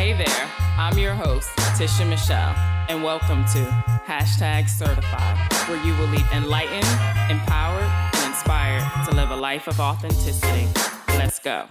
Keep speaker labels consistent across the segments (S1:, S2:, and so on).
S1: Hey there, I'm your host, Tisha Michelle, and welcome to #Certified, where you will leave enlightened, empowered, and inspired to live a life of authenticity. Let's go.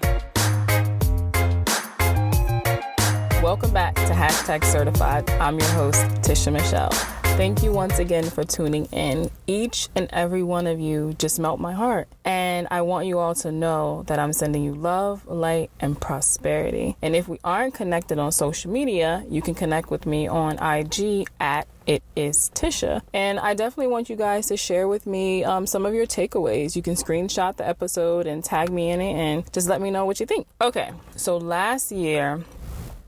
S1: Welcome back to #Certified. I'm your host, Tisha Michelle. Thank you once again for tuning in. Each and every one of you just melt my heart. And I want you all to know that I'm sending you love, light, and prosperity. And if we aren't connected on social media, you can connect with me on IG at It Is Tisha. And I definitely want you guys to share with me some of your takeaways. You can screenshot the episode and tag me in it and just let me know what you think. Okay, so last year,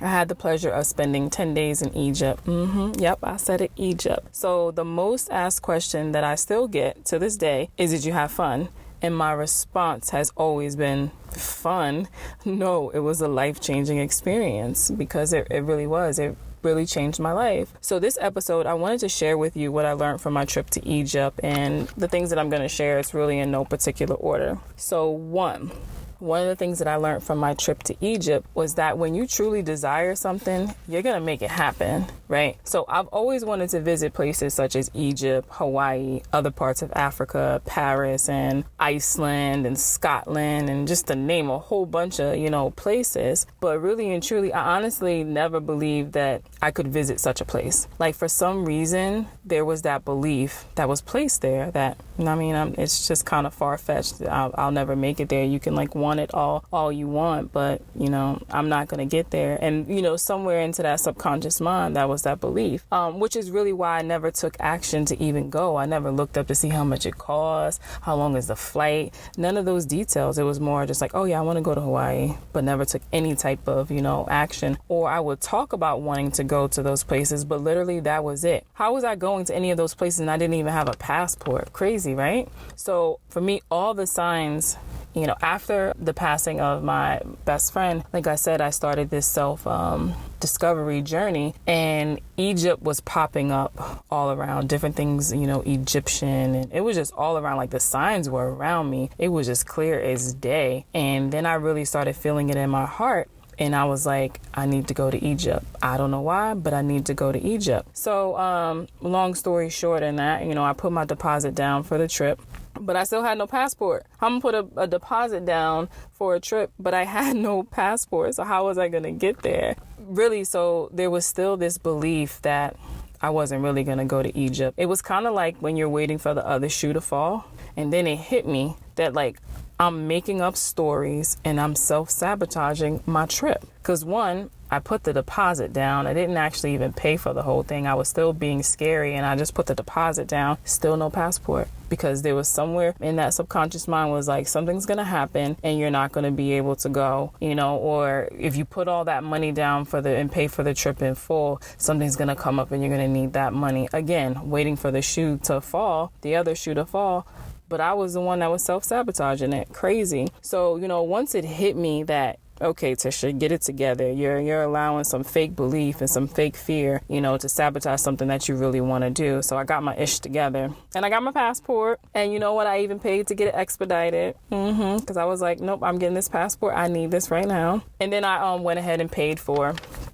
S1: I had the pleasure of spending 10 days in Egypt. Yep, I said it, Egypt. So the most asked question that I still get to this day is, did you have fun? And my response has always been, fun? No, it was a life-changing experience, because it really was. It really changed my life. So this episode, I wanted to share with you what I learned from my trip to Egypt, and the things that I'm going to share is really in no particular order. So one of the things that I learned from my trip to Egypt was that when you truly desire something, you're going to make it happen, right? So I've always wanted to visit places such as Egypt, Hawaii, other parts of Africa, Paris and Iceland and Scotland, and just to name a whole bunch of, places. But really and truly, I honestly never believed that I could visit such a place. Like, for some reason, there was that belief that was placed there that, it's just kind of far-fetched. I'll never make it there. You can want it all you want, but I'm not going to get there. And somewhere into that subconscious mind, that was that belief, which is really why I never took action to even go. I never looked up to see how much it costs, how long is the flight, none of those details. It was more just like, oh yeah, I want to go to Hawaii, but never took any type of action. Or I would talk about wanting to go to those places, but literally that was it. How was I going to any of those places and I didn't even have a passport? Crazy, right? So for me, all the signs, after the passing of my best friend, like I said, I started this self-discovery journey, and Egypt was popping up all around, different things, Egyptian, and it was just all around, like the signs were around me. It was just clear as day. And then I really started feeling it in my heart. And I was like, I need to go to Egypt. I don't know why, but I need to go to Egypt. So long story short in that, I put my deposit down for the trip, but I still had no passport. I'm going to put a deposit down for a trip, but I had no passport. So how was I going to get there? Really, so there was still this belief that I wasn't really going to go to Egypt. It was kind of like when you're waiting for the other shoe to fall. And then it hit me that I'm making up stories and I'm self-sabotaging my trip. Because one, I put the deposit down. I didn't actually even pay for the whole thing. I was still being scary, and I just put the deposit down. Still no passport, because there was somewhere in that subconscious mind was like, something's going to happen and you're not going to be able to go, or if you put all that money down and pay for the trip in full, something's going to come up and you're going to need that money. Again, waiting for the shoe to fall, the other shoe to fall. But I was the one that was self-sabotaging it. Crazy. So, once it hit me that, okay, Tisha, get it together. You're allowing some fake belief and some fake fear, to sabotage something that you really want to do. So I got my ish together and I got my passport. And you know what? I even paid to get it expedited. Because I was like, nope, I'm getting this passport. I need this right now. And then I went ahead and paid for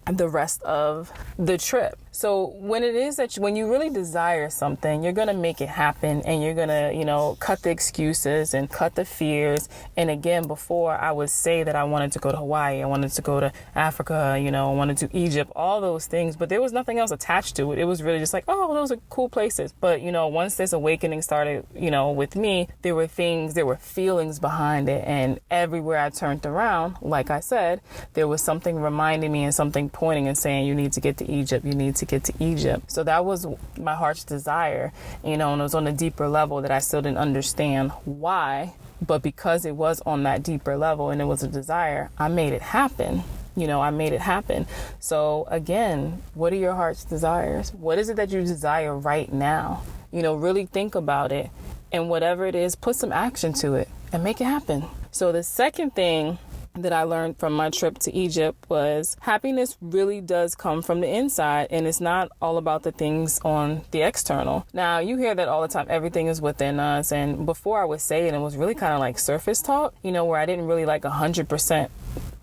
S1: the rest of the trip. So when it is that when you really desire something, you're going to make it happen, and you're going to, cut the excuses and cut the fears. And again, before I would say that I wanted to go to Hawaii, I wanted to go to Africa, I wanted to Egypt, all those things, but there was nothing else attached to it. It was really just like, oh, those are cool places. But, once this awakening started, with me, there were feelings behind it. And everywhere I turned around, like I said, there was something reminding me and something pointing and saying, you need to get to Egypt. You need to get to Egypt. So that was my heart's desire, and it was on a deeper level that I still didn't understand why, but because it was on that deeper level and it was a desire, I made it happen. I made it happen. So again, what are your heart's desires? What is it that you desire right now? Really think about it, and whatever it is, put some action to it and make it happen. So the second thing that I learned from my trip to Egypt was happiness really does come from the inside, and it's not all about the things on the external. Now, you hear that all the time, everything is within us. And before I would say it, it was really kind of like surface talk, where I didn't really 100%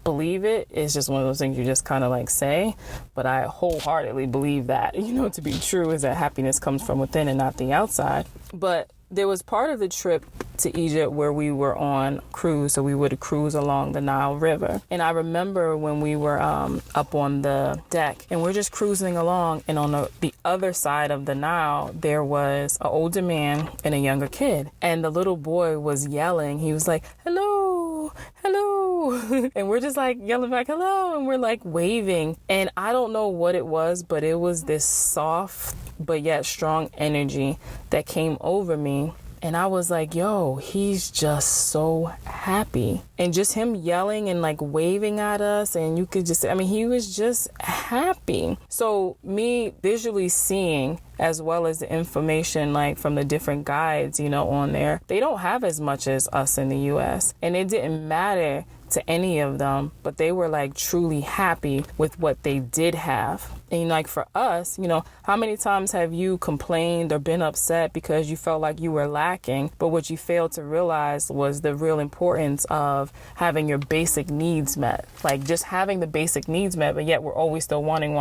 S1: believe it. It's just one of those things you just kind of like say. But I wholeheartedly believe that, to be true, is that happiness comes from within and not the outside. But there was part of the trip to Egypt where we were on cruise, so we would cruise along the Nile River. And I remember when we were up on the deck and we're just cruising along, and on the other side of the Nile there was an older man and a younger kid, and the little boy was yelling. He was like, hello, hello. And we're just like yelling back, hello, and we're like waving. And I don't know what it was, but it was this soft but yet strong energy that came over me. And I was like, yo, he's just so happy. And just him yelling and like waving at us, and you could just, he was just happy. So me visually seeing, as well as the information like from the different guides, on there, they don't have as much as us in the US. And it didn't matter to any of them, but they were like truly happy with what they did have. And like for us, how many times have you complained or been upset because you felt like you were lacking, but what you failed to realize was the real importance of having your basic needs met, like just having the basic needs met, but yet we're always still wanting.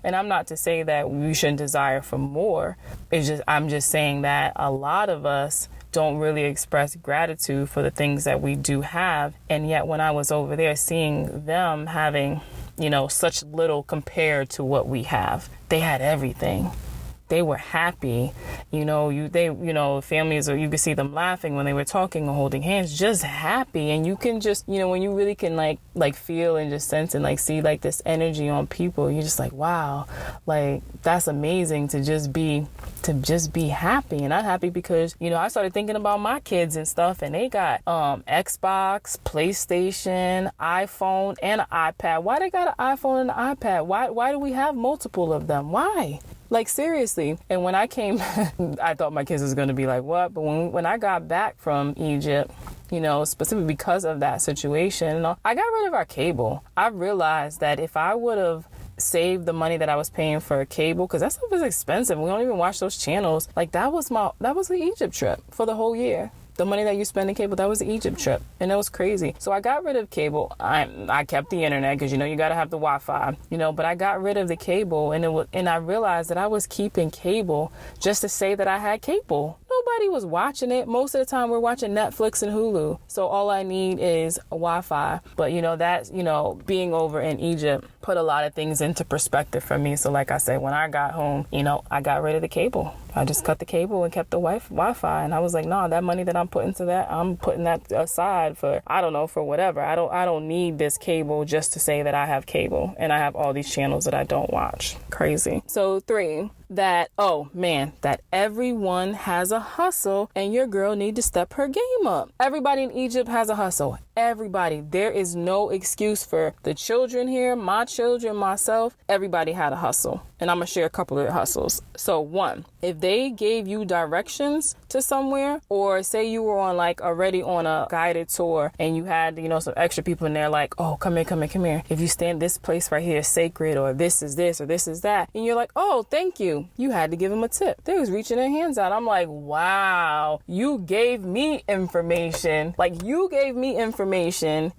S1: And I'm not to say that we shouldn't desire for more. I'm just saying that a lot of us don't really express gratitude for the things that we do have. And yet when I was over there seeing them having, such little compared to what we have, they had everything. They were happy, families, or you could see them laughing when they were talking or holding hands, just happy. And you can just, when you really can like feel and just sense and like see like this energy on people, you're just like, wow, like that's amazing to just be happy. And I'm happy because, I started thinking about my kids and stuff, and they got Xbox, PlayStation, iPhone, and an iPad. Why they got an iPhone and an iPad? Why do we have multiple of them? Why? Like, seriously. And when I came, I thought my kids was going to be like, what? But when I got back from Egypt, specifically because of that situation, I got rid of our cable. I realized that if I would have saved the money that I was paying for cable, because that stuff is expensive. We don't even watch those channels. Like, that was the Egypt trip for the whole year. The money that you spend in cable, that was the Egypt trip. And it was crazy. So I got rid of cable. I kept the internet because, you got to have the Wi-Fi, but I got rid of the cable, and I realized that I was keeping cable just to say that I had cable. Nobody was watching it. Most of the time we're watching Netflix and Hulu. So all I need is a Wi-Fi. But, that's, being over in Egypt put a lot of things into perspective for me. So like I said, when I got home, I got rid of the cable. I just cut the cable and kept the Wi-Fi. And I was like, nah, that money that I'm putting to that, I'm putting that aside for, for whatever. I don't need this cable just to say that I have cable and I have all these channels that I don't watch. Crazy. So 3, that everyone has a hustle and your girl need to step her game up. Everybody in Egypt has a hustle. Everybody. There is no excuse for the children here, my children, myself. Everybody had a hustle. And I'm going to share a couple of hustles. So 1, if they gave you directions to somewhere, or say you were already on a guided tour and you had, some extra people in there like, oh, come here. If you stand this place right here is sacred, or this is this, or this is that. And you're like, oh, thank you. You had to give them a tip. They was reaching their hands out. I'm like, wow, you gave me information.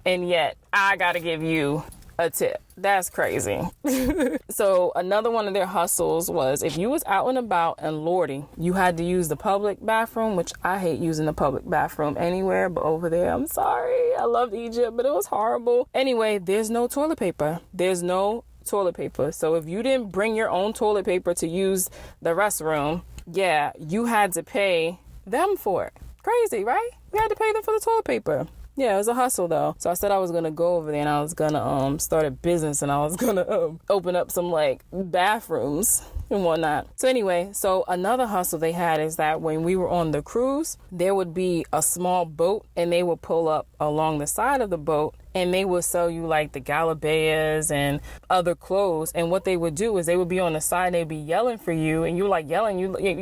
S1: And yet I got to give you a tip. That's crazy. So another one of their hustles was if you was out and about and Lordy, you had to use the public bathroom, which I hate using the public bathroom anywhere, but over there, I'm sorry. I loved Egypt, but it was horrible. Anyway, there's no toilet paper. So if you didn't bring your own toilet paper to use the restroom, you had to pay them for it. Crazy, right? You had to pay them for the toilet paper. Yeah, it was a hustle though. So I said I was gonna go over there and I was gonna start a business, and I was gonna open up some bathrooms and whatnot. So anyway, another hustle they had is that when we were on the cruise, there would be a small boat and they would pull up along the side of the boat and they would sell you the galabeas and other clothes. And what they would do is they would be on the side and they'd be yelling for you, and you're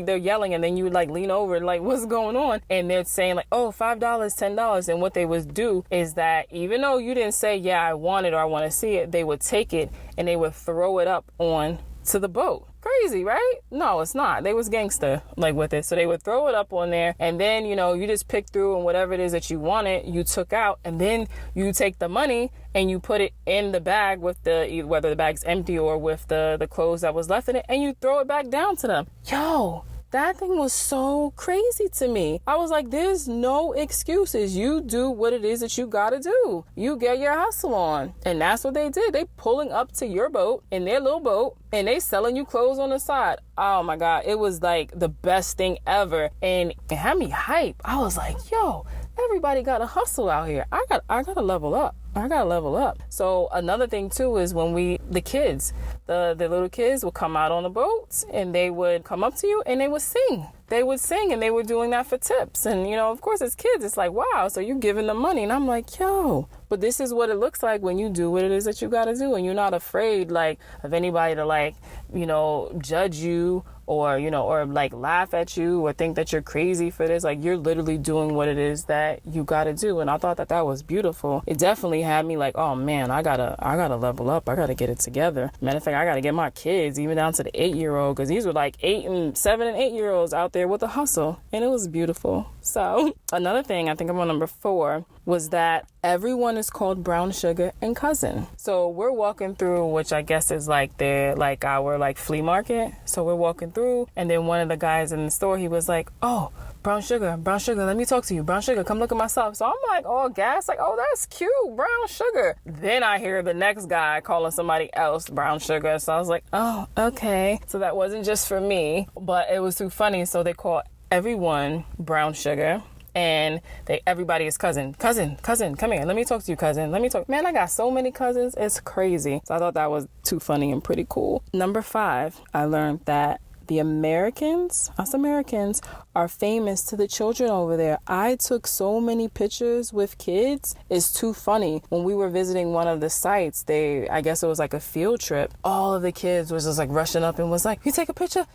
S1: they're yelling, and then you would lean over what's going on? And they're saying oh, $5, $10. And what they would do is that even though you didn't say, yeah, I want it or I want to see it, they would take it and they would throw it up on to the boat. Crazy, right? No, it's not. They was gangster like with it. So they would throw it up on there, and then, you know, you just pick through, and whatever it is that you wanted, you took out, and then you take the money and you put it in the bag with whether the bag's empty or with the clothes that was left in it, and you throw it back down to them. Yo, that thing was so crazy to me. I was like, there's no excuses. You do what it is that you gotta do. You get your hustle on. And that's what they did. They pulling up to your boat in their little boat, and they selling you clothes on the side. Oh my God. It was like the best thing ever. And it had me hype. I was like, yo, everybody got a hustle out here. I gotta level up. I gotta level up. So another thing too is when the kids, the little kids would come out on the boats, and they would come up to you and they would sing. They would sing, and they were doing that for tips. And, you know, of course, as kids, it's like, wow, so you're giving them money. And I'm like, yo, but this is what it looks like when you do what it is that you got to do. And you're not afraid, like, of anybody to, like, you know, judge you or, you know, or like laugh at you or think that you're crazy for this. Like, you're literally doing what it is that you got to do. And I thought that was beautiful. It definitely had me like, oh man, I gotta level up. I gotta get it together. Matter of fact, I gotta get my kids even down to the 8-year-old, because these were like 7 and 8-year-olds out there with a hustle, and it was beautiful. So another thing, I think I'm on number 4, was that everyone is called brown sugar and cousin. So we're walking through, which I guess is like our flea market. So we're walking through, and then one of the guys in the store, he was like, oh, brown sugar, let me talk to you. Brown sugar, come look at my stuff. So I'm like all gassed, like, oh, that's cute, brown sugar. Then I hear the next guy calling somebody else brown sugar. So I was like, oh, okay. So that wasn't just for me, but it was too funny. So they call everyone brown sugar, and everybody is cousin, come here, let me talk to you, cousin, man, I got so many cousins, it's crazy. So I thought that was too funny and pretty cool. Number 5, I learned that us Americans are famous to the children over there. I took so many pictures with kids. It's too funny. When we were visiting one of the sites, I guess it was like a field trip. All of the kids was just like rushing up and was like, you take a picture.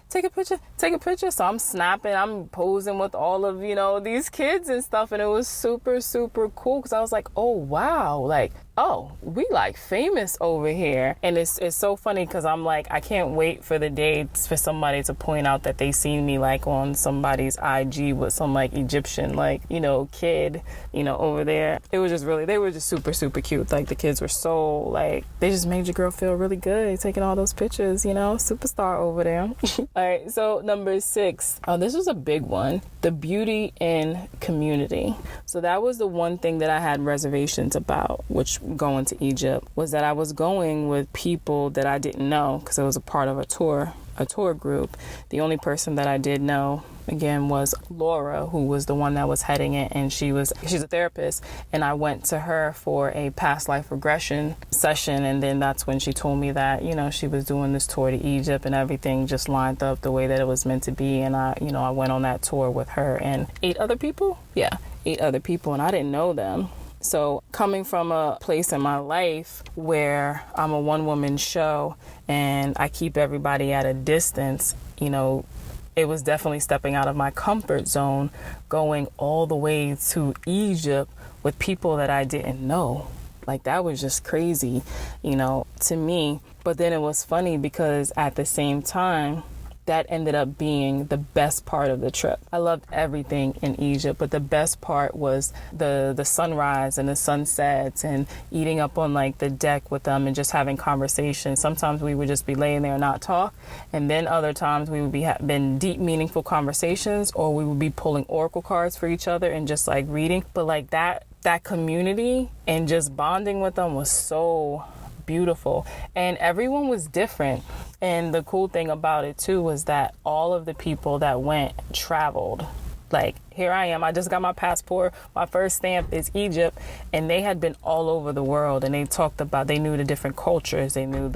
S1: So I'm snapping, I'm posing with all of, you know, these kids and stuff. And it was super, super cool, because I was like, oh, wow. Like, oh, we like famous over here. And it's so funny, because I'm like, I can't wait for the day for somebody to point out that they seen me like on somebody's IG with some like Egyptian, like, you know, kid, you know, over there. It was just really, they were just super, super cute. Like, the kids were so like, they just made your girl feel really good taking all those pictures, you know, superstar over there. All right, so number 6, this was a big one, the beauty in community. So that was the one thing that I had reservations about, which going to Egypt, was that I was going with people that I didn't know, because it was a part of a tour group. The only person that I did know, again, was Laura, who was the one that was heading it, and she's a therapist, and I went to her for a past life regression session. And then that's when she told me that, you know, she was doing this tour to Egypt, and everything just lined up the way that it was meant to be. And I went on that tour with her and 8 other people, and I didn't know them. So coming from a place in my life where I'm a one-woman show and I keep everybody at a distance, you know, it was definitely stepping out of my comfort zone, going all the way to Egypt with people that I didn't know. Like, that was just crazy, you know, to me. But then it was funny, because at the same time, that ended up being the best part of the trip. I loved everything in Egypt, but the best part was the sunrise and the sunsets, and eating up on like the deck with them and just having conversations. Sometimes we would just be laying there and not talk, and then other times we would be having deep, meaningful conversations, or we would be pulling oracle cards for each other and just like reading. But like that community and just bonding with them was so beautiful, and everyone was different. And the cool thing about it too was that all of the people that went traveled. Like, here I am, I just got my passport, my first stamp is Egypt, and they had been all over the world, and they knew the different cultures, they knew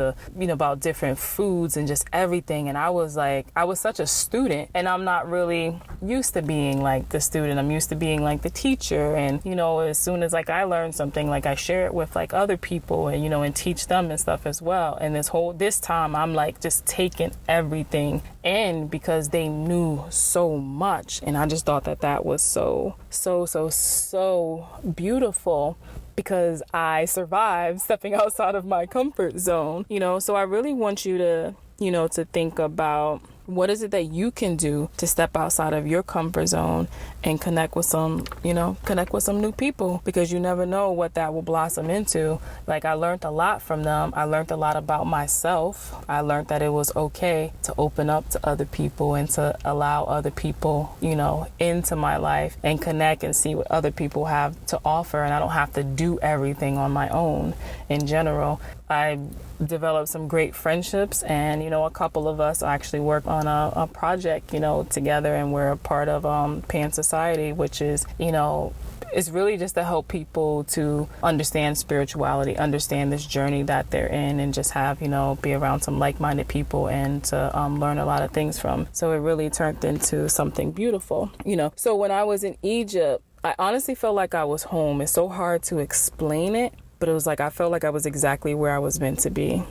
S1: about different foods and just everything. And I was such a student, and I'm not really used to being like the student. I'm used to being like the teacher, and, you know, as soon as like I learn something, like I share it with like other people, and, you know, and teach them and stuff as well. And this time I'm like just taking everything in, because they knew so much, and I just thought that was so beautiful, because I survived stepping outside of my comfort zone, you know. So I really want you to, to think about what is it that you can do to step outside of your comfort zone and connect with some new people, because you never know what that will blossom into. Like, I learned a lot from them. I learned a lot about myself. I learned that it was okay to open up to other people and to allow other people, into my life and connect and see what other people have to offer. And I don't have to do everything on my own in general. I developed some great friendships, and a couple of us actually work on a project together, and we're a part of Pan Society, which is it's really just to help people to understand spirituality, understand this journey that they're in, and just have be around some like-minded people and to learn a lot of things from. So it really turned into something beautiful. So when I was in Egypt, I honestly felt like I was home. It's so hard to explain it, but it was like I felt like I was exactly where I was meant to be.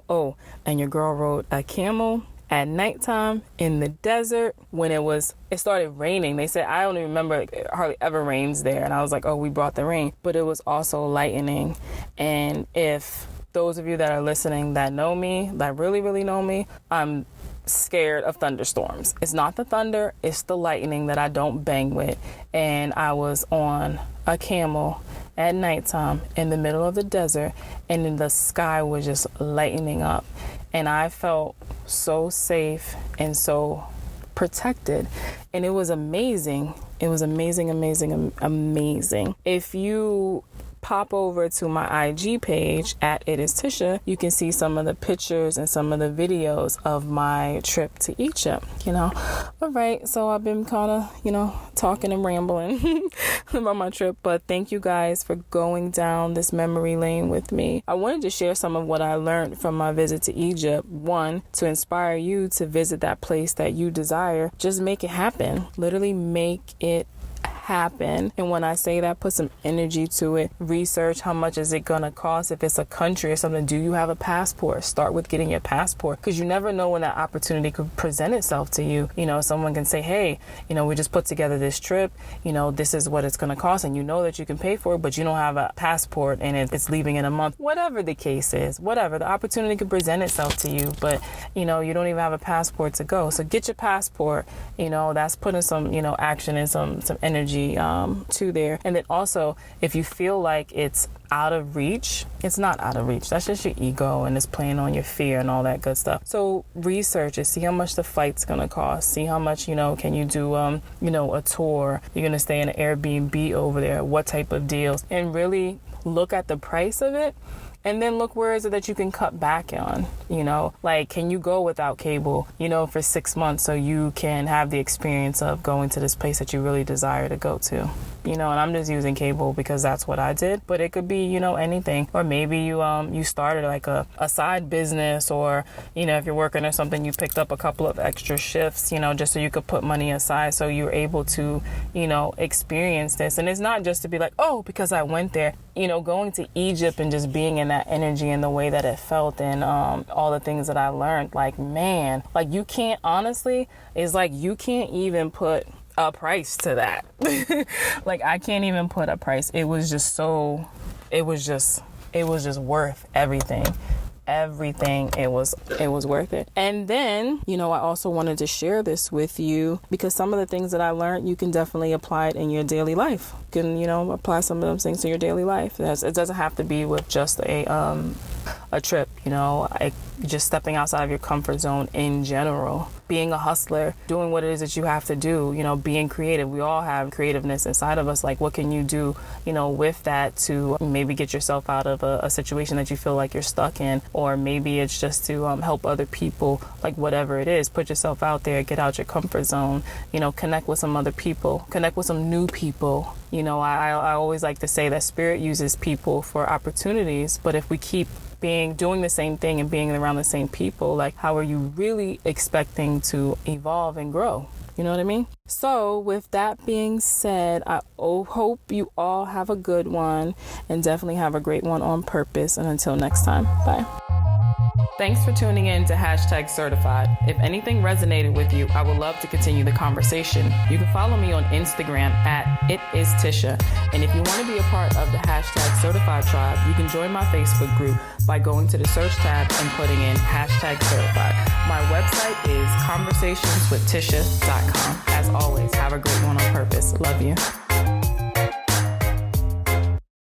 S1: Oh, and your girl rode a camel at nighttime in the desert when it started raining. They said, I don't even remember, it hardly ever rains there. And I was like, oh, we brought the rain. But it was also lightning. And if those of you that are listening that know me, that really, really know me, I'm scared of thunderstorms. It's not the thunder, it's the lightning that I don't bang with. And I was on a camel at nighttime in the middle of the desert, and then the sky was just lightening up, and I felt so safe and so protected, and it was amazing. It was amazing. If you pop over to my IG page at It Is Tisha, you can see some of the pictures and some of the videos of my trip to Egypt. All right, so I've been kind of talking and rambling about my trip, but thank you guys for going down this memory lane with me. I wanted to share some of what I learned from my visit to Egypt. One, to inspire you to visit that place that you desire. Just make it happen. Literally make it happen. And when I say that, put some energy to it. Research how much is it gonna cost. If it's a country or something, do you have a passport? Start with getting your passport, because you never know when that opportunity could present itself to you. Someone can say, hey, we just put together this trip, this is what it's gonna cost, and that you can pay for it, but you don't have a passport and it's leaving in a month. Whatever the case is, the opportunity could present itself to you, but you don't even have a passport to go. So get your passport. That's putting some action and some energy to there. And then also, if you feel like it's out of reach, it's not out of reach. That's just your ego, and it's playing on your fear and all that good stuff. So research it. See how much the flight's gonna cost. See how much can you do a tour. You're gonna stay in an Airbnb over there. What type of deals? And really look at the price of it. And then look, where is it that you can cut back on? Like, can you go without cable, for 6 months so you can have the experience of going to this place that you really desire to go to? And I'm just using cable because that's what I did. But it could be, anything. Or maybe you started like a side business, or, if you're working or something, you picked up a couple of extra shifts, just so you could put money aside so you're able to, experience this. And it's not just to be like, oh, because I went there. Going to Egypt and just being in that energy and the way that it felt, and all the things that I learned, like, man, like you can't even put a price to that. Like, I can't even put a price. It was just worth everything. It was worth it. And then, I also wanted to share this with you because some of the things that I learned, you can definitely apply it in your daily life. You can, apply some of those things to your daily life. It doesn't have to be with just a trip, just stepping outside of your comfort zone in general, being a hustler, doing what it is that you have to do, being creative. We all have creativeness inside of us. Like, what can you do, with that to maybe get yourself out of a situation that you feel like you're stuck in, or maybe it's just to help other people, like whatever it is, put yourself out there, get out your comfort zone, connect with some other people, connect with some new people. I always like to say that spirit uses people for opportunities, but if we keep doing the same thing and being around the same people, like, how are you really expecting to evolve and grow? You know what I mean? So with that being said, I hope you all have a good one, and definitely have a great one on purpose. And until next time, bye. Thanks for tuning in to Hashtag Certified. If anything resonated with you, I would love to continue the conversation. You can follow me on Instagram at @itistisha. And if you want to be a part of the Hashtag Certified tribe, you can join my Facebook group by going to the search tab and putting in Hashtag Certified. My website is conversationswithtisha.com. As always, have a great one on purpose. Love you.